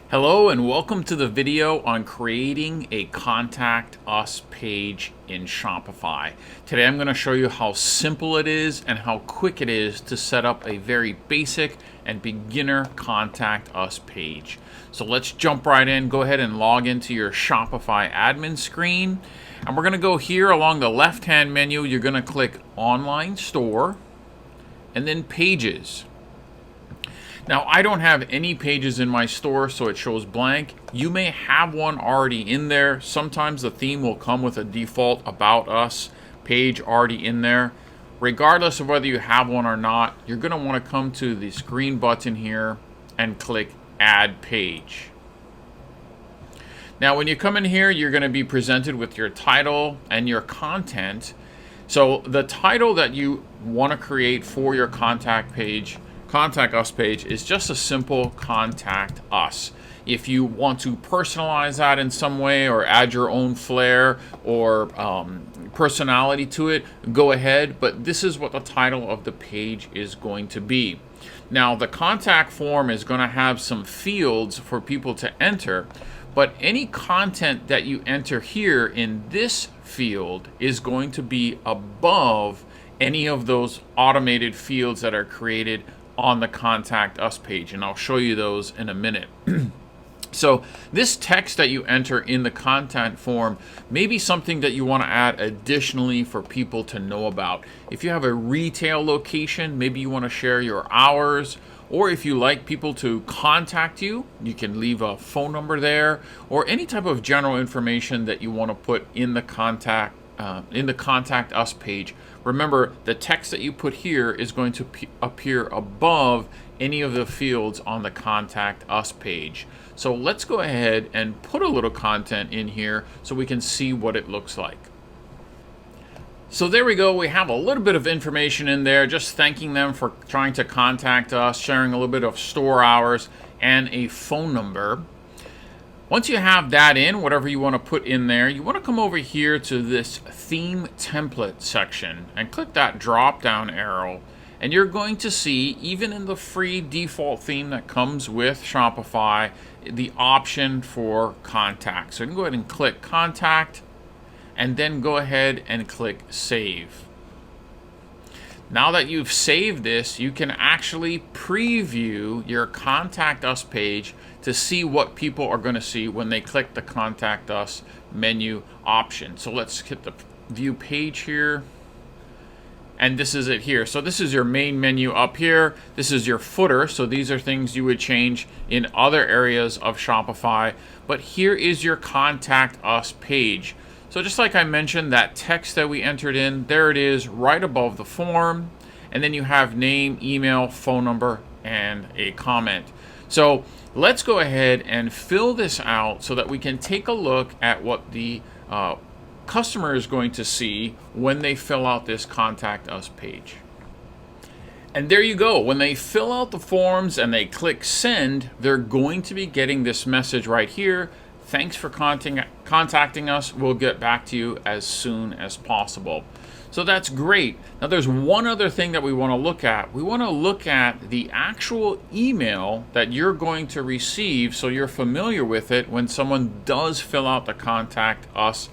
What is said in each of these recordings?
Hello and welcome to the video on creating a Contact Us page in Shopify. Today I'm going to show you how simple it is and how quick it is to set up a very basic and beginner Contact Us page. So let's jump right in. Go ahead and log into your Shopify admin screen. And we're going to go here along the left-hand menu. You're going to click Online Store and then Pages. Now, I don't have any pages in my store, so it shows blank. You may have one already in there. Sometimes the theme will come with a default About Us page already in there. Regardless of whether you have one or not, you're going to want to come to this green button here and click Add Page. Now, when you come in here, you're going to be presented with your title and your content. So the title that you want to create for your Contact Us page is just a simple Contact Us. If you want to personalize that in some way or add your own flair or personality to it, go ahead, but this is what the title of the page is going to be. Now, the contact form is going to have some fields for people to enter, but any content that you enter here in this field is going to be above any of those automated fields that are created on the Contact Us page, and I'll show you those in a minute. So this text that you enter in the content form may be something that you want to add additionally for people to know about. If you have a retail location, maybe you want to share your hours, or if you like people to contact you, you can leave a phone number there, or any type of general information that you want to put in the Contact Us page. Remember, the text that you put here is going to appear above any of the fields on the Contact Us page. So let's go ahead and put a little content in here so we can see what it looks like. So there we go. We have a little bit of information in there, just thanking them for trying to contact us, sharing a little bit of store hours, and a phone number. Once you have that in, whatever you want to put in there, you want to come over here to this theme template section and click that drop down arrow. And you're going to see, even in the free default theme that comes with Shopify, the option for contact. So you can go ahead and click contact and then go ahead and click save. Now that you've saved this, you can actually preview your Contact Us page to see what people are going to see when they click the Contact Us menu option. So let's hit the view page here. And this is it here. So this is your main menu up here. This is your footer. So these are things you would change in other areas of Shopify. But here is your Contact Us page. So just like I mentioned, that text that we entered in, there it is right above the form. And then you have name, email, phone number, and a comment. So let's go ahead and fill this out so that we can take a look at what the customer is going to see when they fill out this Contact Us page. And there you go. When they fill out the forms and they click send, they're going to be getting this message right here. Thanks for contacting us. We'll get back to you as soon as possible. So that's great. Now there's one other thing that we want to look at. We want to look at the actual email that you're going to receive so you're familiar with it when someone does fill out the Contact Us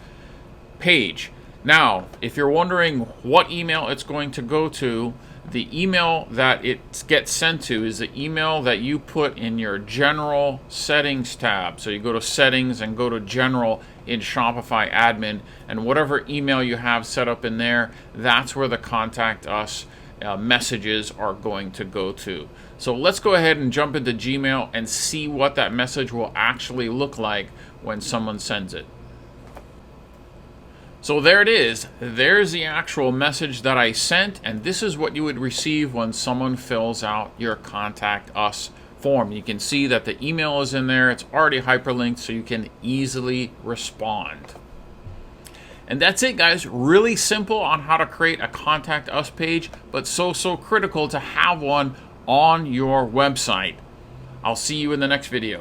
page. Now, if you're wondering what email it's going to go to, the email that it gets sent to is the email that you put in your General Settings tab. So you go to Settings and go to General in Shopify Admin, and whatever email you have set up in there, that's where the Contact Us messages are going to go to. So let's go ahead and jump into Gmail and see what that message will actually look like when someone sends it. So there it is. There's the actual message that I sent, and this is what you would receive when someone fills out your Contact Us form. You can see that the email is in there. It's already hyperlinked, so you can easily respond. And that's it, guys. Really simple on how to create a Contact Us page, but so critical to have one on your website. I'll see you in the next video.